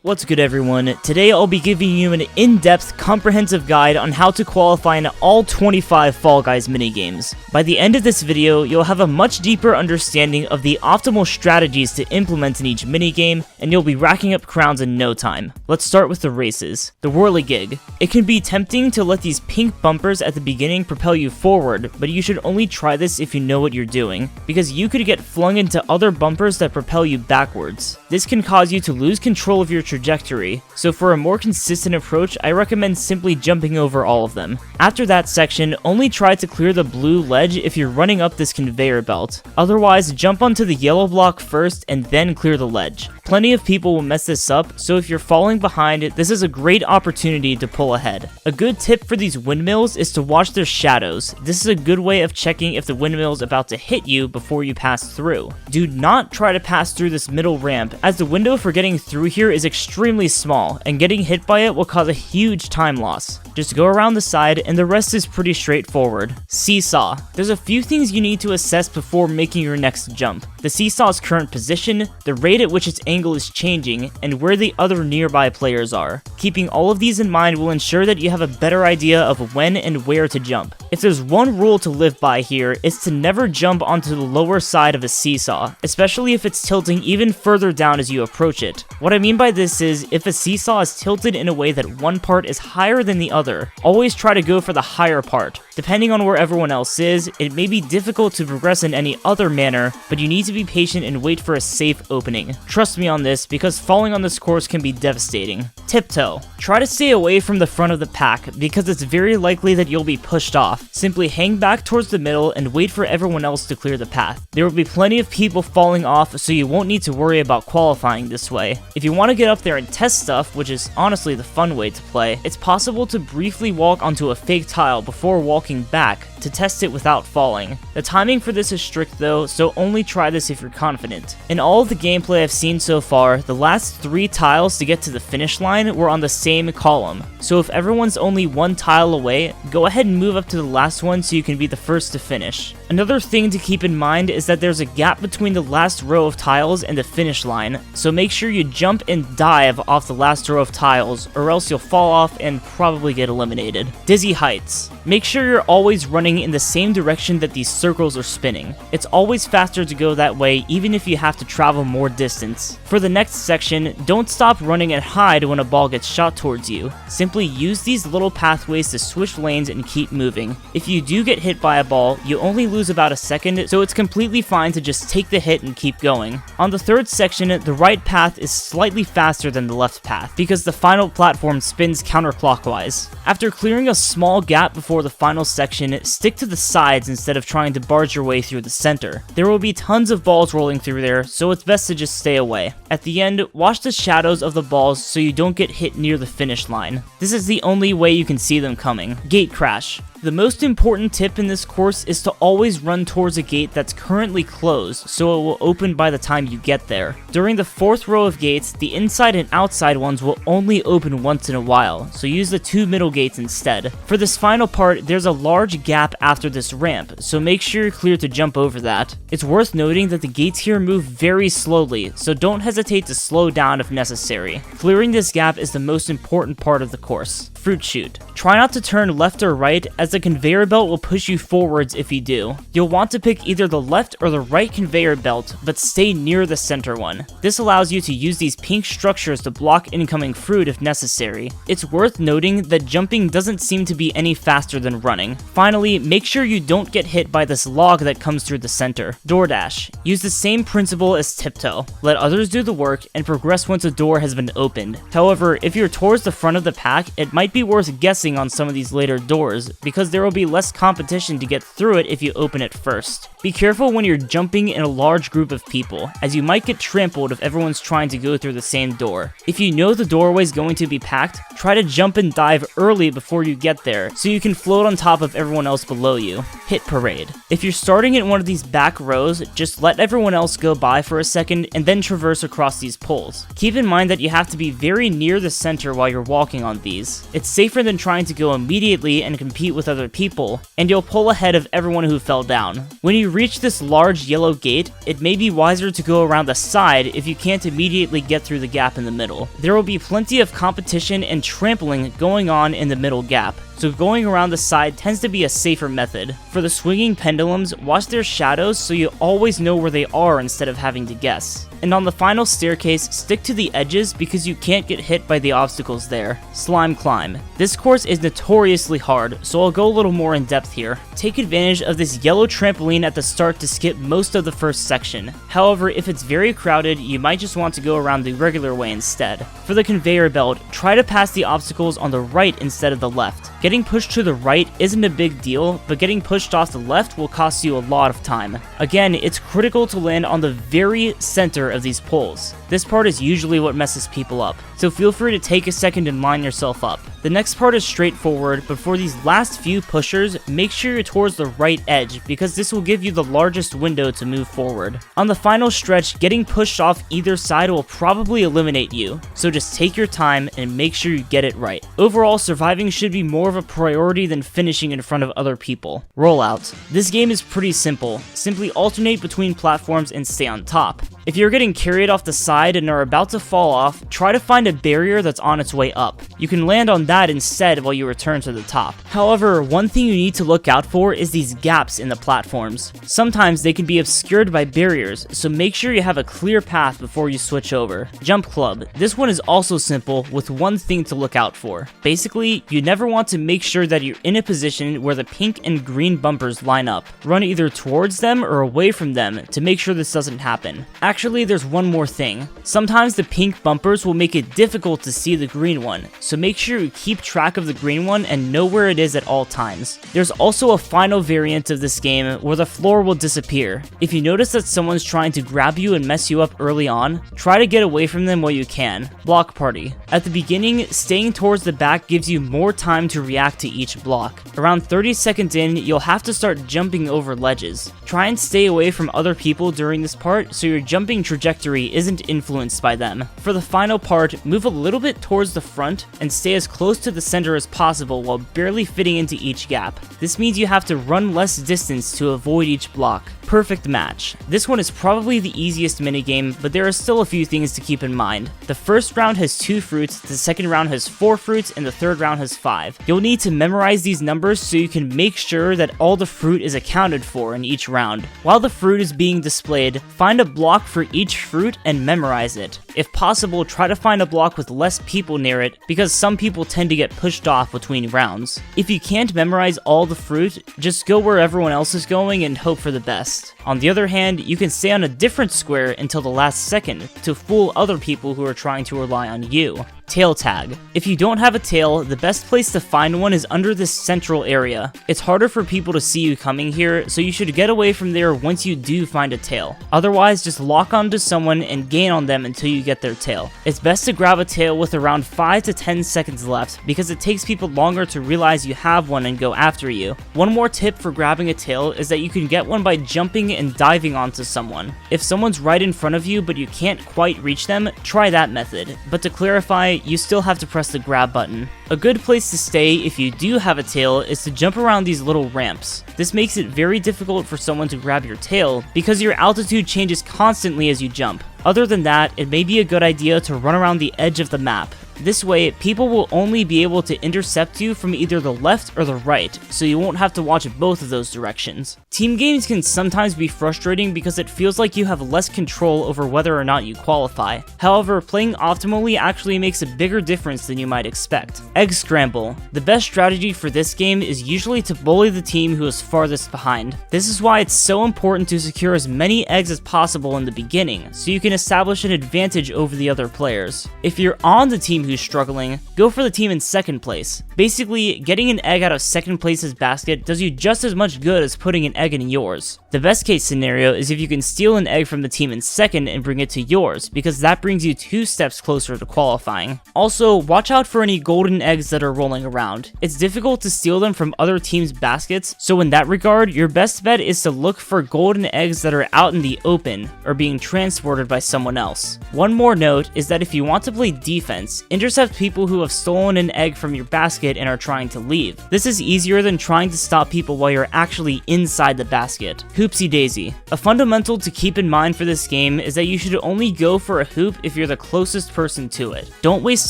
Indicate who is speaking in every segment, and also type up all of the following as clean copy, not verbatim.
Speaker 1: What's good everyone? Today I'll be giving you an in-depth, comprehensive guide on how to qualify in all 25 Fall Guys minigames. By the end of this video, you'll have a much deeper understanding of the optimal strategies to implement in each minigame, and you'll be racking up crowns in no time. Let's start with the races. The whirligig. It can be tempting to let these pink bumpers at the beginning propel you forward, but you should only try this if you know what you're doing, because you could get flung into other bumpers that propel you backwards. This can cause you to lose control of your trajectory, so for a more consistent approach, I recommend simply jumping over all of them. After that section, only try to clear the blue ledge if you're running up this conveyor belt. Otherwise, jump onto the yellow block first and then clear the ledge. Plenty of people will mess this up, so if you're falling behind, this is a great opportunity to pull ahead. A good tip for these windmills is to watch their shadows. This is a good way of checking if the windmill is about to hit you before you pass through. Do not try to pass through this middle ramp, as the window for getting through here is extremely small, and getting hit by it will cause a huge time loss. Just go around the side, and the rest is pretty straightforward. Seesaw. There's a few things you need to assess before making your next jump. The seesaw's current position, the rate at which its angle is changing, and where the other nearby players are. Keeping all of these in mind will ensure that you have a better idea of when and where to jump. If there's one rule to live by here, it's to never jump onto the lower side of a seesaw, especially if it's tilting even further down as you approach it. What I mean by this is, if a seesaw is tilted in a way that one part is higher than the other, always try to go for the higher part. Depending on where everyone else is, it may be difficult to progress in any other manner, but you need to be patient and wait for a safe opening. Trust me on this, because falling on this course can be devastating. Tiptoe. Try to stay away from the front of the pack, because it's very likely that you'll be pushed off. Simply hang back towards the middle and wait for everyone else to clear the path. There will be plenty of people falling off, so you won't need to worry about qualifying this way. If you want to get up there and test stuff, which is honestly the fun way to play, it's possible to briefly walk onto a fake tile before walking back to test it without falling. The timing for this is strict though, so only try this if you're confident. In all of the gameplay I've seen so far, the last 3 tiles to get to the finish line were on the same column, so if everyone's only 1 tile away, go ahead and move up to the last one so you can be the first to finish. Another thing to keep in mind is that there's a gap between the last row of tiles and the finish line, so make sure you jump and dive off the last row of tiles, or else you'll fall off and probably get eliminated. Dizzy heights. Make sure you're always running in the same direction that these circles are spinning. It's always faster to go that way, even if you have to travel more distance. For the next section, don't stop running and hide when a ball gets shot towards you. Simply use these little pathways to switch lanes and keep moving. If you do get hit by a ball, you only lose about a second, so it's completely fine to just take the hit and keep going. On the third section, the right path is slightly faster than the left path, because the final platform spins counterclockwise. After clearing a small gap before the final section, stick to the sides instead of trying to barge your way through the center. There will be tons of balls rolling through there, so it's best to just stay away. At the end, watch the shadows of the balls so you don't get hit near the finish line. This is the only way you can see them coming. Gatecrash. The most important tip in this course is to always run towards a gate that's currently closed, so it will open by the time you get there. During the 4th row of gates, the inside and outside ones will only open once in a while, so use the 2 middle gates instead. For this final part, there's a large gap after this ramp, so make sure you're clear to jump over that. It's worth noting that the gates here move very slowly, so don't hesitate to slow down if necessary. Clearing this gap is the most important part of the course. Fruit chute. Try not to turn left or right, as the conveyor belt will push you forwards if you do. You'll want to pick either the left or the right conveyor belt, but stay near the center one. This allows you to use these pink structures to block incoming fruit if necessary. It's worth noting that jumping doesn't seem to be any faster than running. Finally, make sure you don't get hit by this log that comes through the center. Door dash. Use the same principle as tiptoe. Let others do the work and progress once a door has been opened. However, if you're towards the front of the pack, it might be worth guessing on some of these later doors, because there will be less competition to get through it if you open it first. Be careful when you're jumping in a large group of people, as you might get trampled if everyone's trying to go through the same door. If you know the doorway is going to be packed, try to jump and dive early before you get there, so you can float on top of everyone else below you. Hit parade. If you're starting in one of these back rows, just let everyone else go by for a second and then traverse across these poles. Keep in mind that you have to be very near the center while you're walking on these. It's safer than trying to go immediately and compete with other people, and you'll pull ahead of everyone who fell down. When you reach this large yellow gate, it may be wiser to go around the side if you can't immediately get through the gap in the middle. There will be plenty of competition and trampling going on in the middle gap, so going around the side tends to be a safer method. For the swinging pendulums, watch their shadows so you always know where they are instead of having to guess. And on the final staircase, stick to the edges because you can't get hit by the obstacles there. Slime climb. This course is notoriously hard, so I'll go a little more in depth here. Take advantage of this yellow trampoline at the start to skip most of the first section. However, if it's very crowded, you might just want to go around the regular way instead. For the conveyor belt, try to pass the obstacles on the right instead of the left. Getting pushed to the right isn't a big deal, but getting pushed off the left will cost you a lot of time. Again, it's critical to land on the very center of these poles. This part is usually what messes people up, so feel free to take a second and line yourself up. The next part is straightforward, but for these last few pushers, make sure you're towards the right edge because this will give you the largest window to move forward. On the final stretch, getting pushed off either side will probably eliminate you, so just take your time and make sure you get it right. Overall, surviving should be more of a priority than finishing in front of other people. Rollout. This game is pretty simple. Simply alternate between platforms and stay on top. If you're getting carried off the side and are about to fall off, try to find a barrier that's on its way up. You can land on that instead while you return to the top. However, one thing you need to look out for is these gaps in the platforms. Sometimes they can be obscured by barriers, so make sure you have a clear path before you switch over. Jump club. This one is also simple with one thing to look out for. Basically, you never want to make sure that you're in a position where the pink and green bumpers line up. Run either towards them or away from them to make sure this doesn't happen. Actually, there's one more thing. Sometimes the pink bumpers will make it difficult to see the green one, so make sure you keep track of the green one and know where it is at all times. There's also a final variant of this game where the floor will disappear. If you notice that someone's trying to grab you and mess you up early on, try to get away from them while you can. Block party. At the beginning, staying towards the back gives you more time to react to each block. Around 30 seconds in, you'll have to start jumping over ledges. Try and stay away from other people during this part so your jumping trajectory isn't influenced by them. For the final part, move a little bit towards the front and stay as close to the center as possible while barely fitting into each gap. This means you have to run less distance to avoid each block. Perfect match. This one is probably the easiest minigame, but there are still a few things to keep in mind. The first round has 2 fruits, the second round has 4 fruits, and the third round has 5. You'll need to memorize these numbers so you can make sure that all the fruit is accounted for in each round. While the fruit is being displayed, find a block for each fruit and memorize it. If possible, try to find a block with less people near it because some people tend to get pushed off between rounds. If you can't memorize all the fruit, just go where everyone else is going and hope for the best. On the other hand, you can stay on a different square until the last second to fool other people who are trying to rely on you. Tail tag. If you don't have a tail, the best place to find one is under this central area. It's harder for people to see you coming here, so you should get away from there once you do find a tail. Otherwise, just lock onto someone and gain on them until you get their tail. It's best to grab a tail with around 5 to 10 seconds left because it takes people longer to realize you have one and go after you. One more tip for grabbing a tail is that you can get one by jumping and diving onto someone. If someone's right in front of you but you can't quite reach them, try that method. But to clarify, you still have to press the grab button. A good place to stay if you do have a tail is to jump around these little ramps. This makes it very difficult for someone to grab your tail because your altitude changes constantly as you jump. Other than that, it may be a good idea to run around the edge of the map. This way, people will only be able to intercept you from either the left or the right, so you won't have to watch both of those directions. Team games can sometimes be frustrating because it feels like you have less control over whether or not you qualify. However, playing optimally actually makes a bigger difference than you might expect. Egg Scramble. The best strategy for this game is usually to bully the team who is farthest behind. This is why it's so important to secure as many eggs as possible in the beginning, so you can establish an advantage over the other players. If you're on the team who's struggling, go for the team in second place. Basically, getting an egg out of second place's basket does you just as much good as putting an egg in yours. The best case scenario is if you can steal an egg from the team in second and bring it to yours, because that brings you 2 steps closer to qualifying. Also, watch out for any golden eggs that are rolling around. It's difficult to steal them from other teams' baskets, so in that regard, your best bet is to look for golden eggs that are out in the open or being transported by someone else. One more note is that if you want to play defense, intercept people who have stolen an egg from your basket and are trying to leave. This is easier than trying to stop people while you're actually inside the basket. Hoopsy Daisy. A fundamental to keep in mind for this game is that you should only go for a hoop if you're the closest person to it. Don't waste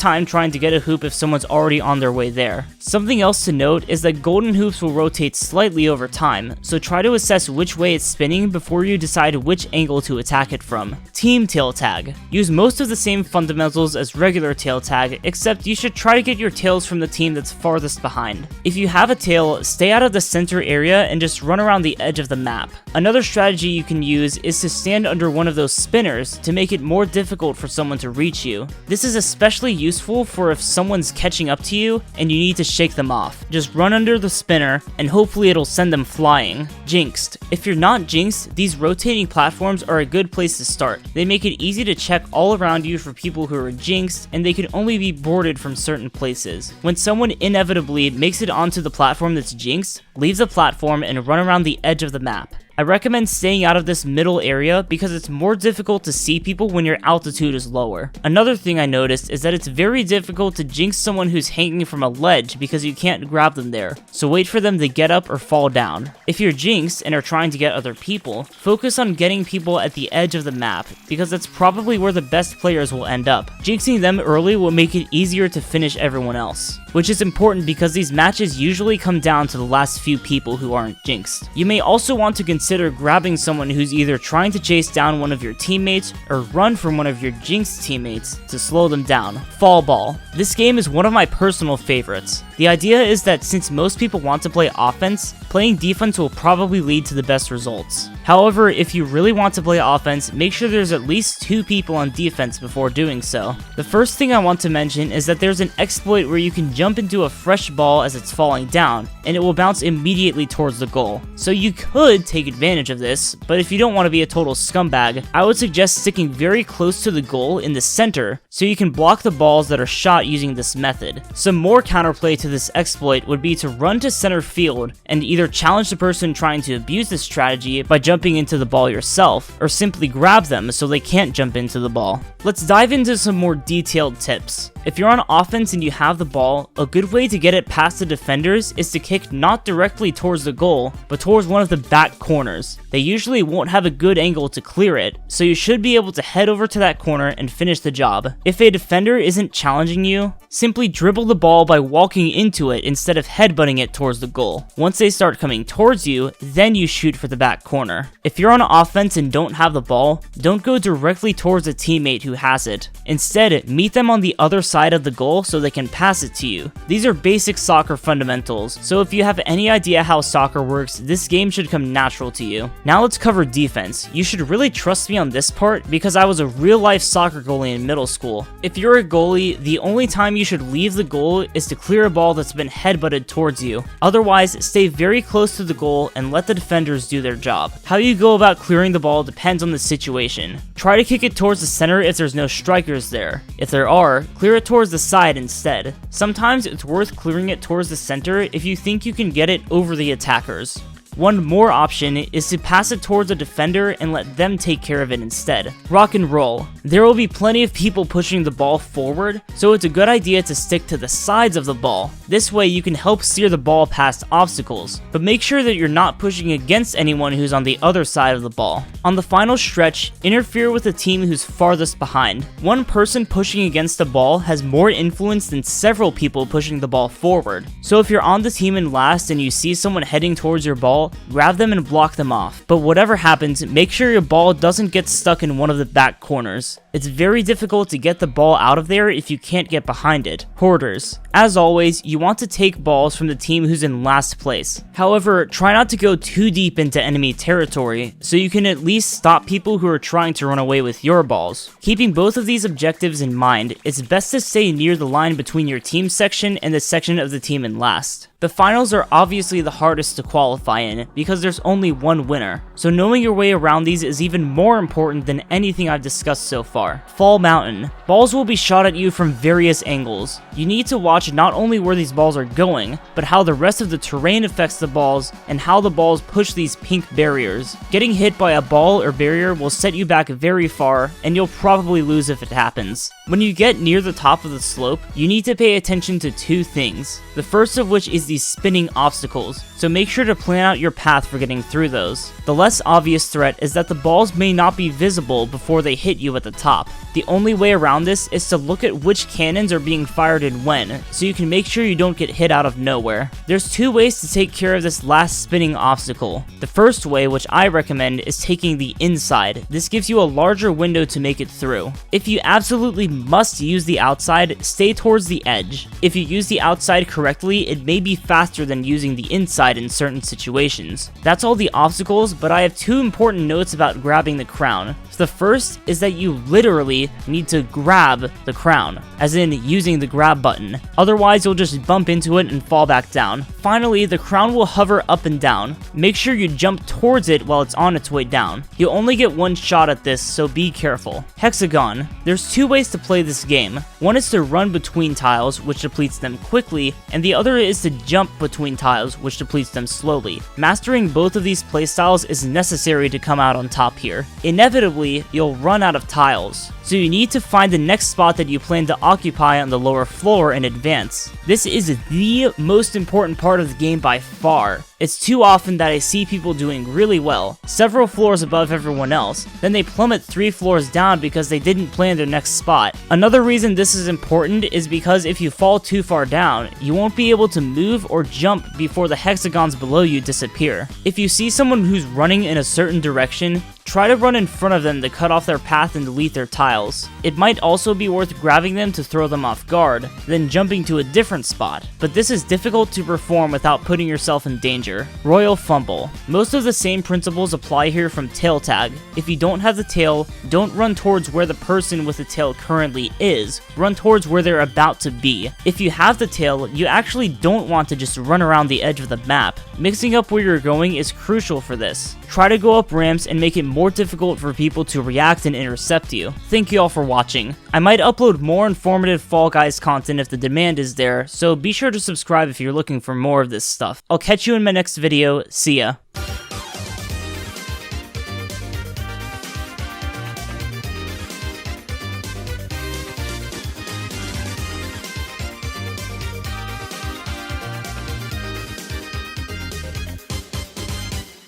Speaker 1: time trying to get a hoop if someone's already on their way there. Something else to note is that golden hoops will rotate slightly over time, so try to assess which way it's spinning before you decide which angle to attack it from. Team tail tag. Use most of the same fundamentals as regular tail tag, except you should try to get your tails from the team that's farthest behind. If you have a tail, stay out of the center area and just run around the edge of the map. Another strategy you can use is to stand under one of those spinners to make it more difficult for someone to reach you. This is especially useful for if someone's catching up to you and you need to shake them off. Just run under the spinner and hopefully it'll send them flying. Jinxed. If you're not jinxed, these rotating platforms are a good place to start. They make it easy to check all around you for people who are jinxed, and they can only be boarded from certain places. When someone inevitably makes it onto the platform that's jinxed, leave the platform and run around the edge of the map. I recommend staying out of this middle area because it's more difficult to see people when your altitude is lower. Another thing I noticed is that it's very difficult to jinx someone who's hanging from a ledge because you can't grab them there, so wait for them to get up or fall down. If you're jinxed and are trying to get other people, focus on getting people at the edge of the map because that's probably where the best players will end up. Jinxing them early will make it easier to finish everyone else, which is important because these matches usually come down to the last few people who aren't jinxed. You may also want to consider grabbing someone who's either trying to chase down one of your teammates or run from one of your jinxed teammates to slow them down. Fall Ball. This game is one of my personal favorites. The idea is that since most people want to play offense, playing defense will probably lead to the best results. However, if you really want to play offense, make sure there's at least 2 people on defense before doing so. The first thing I want to mention is that there's an exploit where you can jump into a fresh ball as it's falling down, and it will bounce immediately towards the goal. So you could take advantage of this, but if you don't want to be a total scumbag, I would suggest sticking very close to the goal in the center so you can block the balls that are shot using this method. Some more counterplay to this exploit would be to run to center field and either challenge the person trying to abuse this strategy by jumping into the ball yourself, or simply grab them so they can't jump into the ball. Let's dive into some more detailed tips. If you're on offense and you have the ball, a good way to get it past the defenders is to kick not directly towards the goal, but towards one of the back corners. They usually won't have a good angle to clear it, so you should be able to head over to that corner and finish the job. If a defender isn't challenging you, simply dribble the ball by walking into it instead of headbutting it towards the goal. Once they start coming towards you, then you shoot for the back corner. If you're on offense and don't have the ball, don't go directly towards a teammate who has it. Instead, meet them on the other side of the goal so they can pass it to you. These are basic soccer fundamentals, so if you have any idea how soccer works, this game should come natural to you. Now let's cover defense. You should really trust me on this part because I was a real-life soccer goalie in middle school. If you're a goalie, the only time you should leave the goal is to clear a ball that's been headbutted towards you. Otherwise, stay very close to the goal and let the defenders do their job. How you go about clearing the ball depends on the situation. Try to kick it towards the center if there's no strikers there. If there are, clear it towards the side instead. Sometimes it's worth clearing it towards the center if you think you can get it over the attackers. One more option is to pass it towards a defender and let them take care of it instead. Rock and roll. There will be plenty of people pushing the ball forward, so it's a good idea to stick to the sides of the ball. This way you can help steer the ball past obstacles, but make sure that you're not pushing against anyone who's on the other side of the ball. On the final stretch, interfere with the team who's farthest behind. One person pushing against the ball has more influence than several people pushing the ball forward. So if you're on the team in last and you see someone heading towards your ball, grab them and block them off. But whatever happens, make sure your ball doesn't get stuck in one of the back corners. It's very difficult to get the ball out of there if you can't get behind it. Hoarders. As always, you want to take balls from the team who's in last place. However, try not to go too deep into enemy territory, so you can at least stop people who are trying to run away with your balls. Keeping both of these objectives in mind, it's best to stay near the line between your team section and the section of the team in last. The finals are obviously the hardest to qualify in because there's only one winner, so knowing your way around these is even more important than anything I've discussed so far. far. Fall Mountain. Balls will be shot at you from various angles. You need to watch not only where these balls are going, but how the rest of the terrain affects the balls and how the balls push these pink barriers. Getting hit by a ball or barrier will set you back very far, and you'll probably lose if it happens. When you get near the top of the slope, you need to pay attention to two things. The first of which is these spinning obstacles, so make sure to plan out your path for getting through those. The less obvious threat is that the balls may not be visible before they hit you at the top. The only way around this is to look at which cannons are being fired and when, so you can make sure you don't get hit out of nowhere. There's two ways to take care of this last spinning obstacle. The first way, which I recommend, is taking the inside. This gives you a larger window to make it through. If you absolutely must use the outside, stay towards the edge. If you use the outside correctly, it may be faster than using the inside in certain situations. That's all the obstacles, but I have two important notes about grabbing the crown. The first is that you literally need to grab the crown, as in using the grab button. Otherwise, you'll just bump into it and fall back down. Finally, the crown will hover up and down. Make sure you jump towards it while it's on its way down. You'll only get one shot at this, so be careful. Hexagon. There's two ways to play this game. One is to run between tiles, which depletes them quickly, and the other is to jump between tiles, which depletes them slowly. Mastering both of these playstyles is necessary to come out on top here. Inevitably, you'll run out of tiles, so you need to find the next spot that you plan to occupy on the lower floor in advance. This is the most important part of the game by far. It's too often that I see people doing really well, several floors above everyone else, then they plummet 3 floors down because they didn't plan their next spot. Another reason this is important is because if you fall too far down, you won't be able to move or jump before the hexagons below you disappear. If you see someone who's running in a certain direction, try to run in front of them to cut off their path and delete their tiles. It might also be worth grabbing them to throw them off guard, then jumping to a different spot, but this is difficult to perform without putting yourself in danger. Royal Fumble. Most of the same principles apply here from tail tag. If you don't have the tail, don't run towards where the person with the tail currently is, run towards where they're about to be. If you have the tail, you actually don't want to just run around the edge of the map. Mixing up where you're going is crucial for this. Try to go up ramps and make it more difficult for people to react and intercept you. Thank you all for watching. I might upload more informative Fall Guys content if the demand is there, so be sure to subscribe if you're looking for more of this stuff. I'll catch you in my next video. See ya.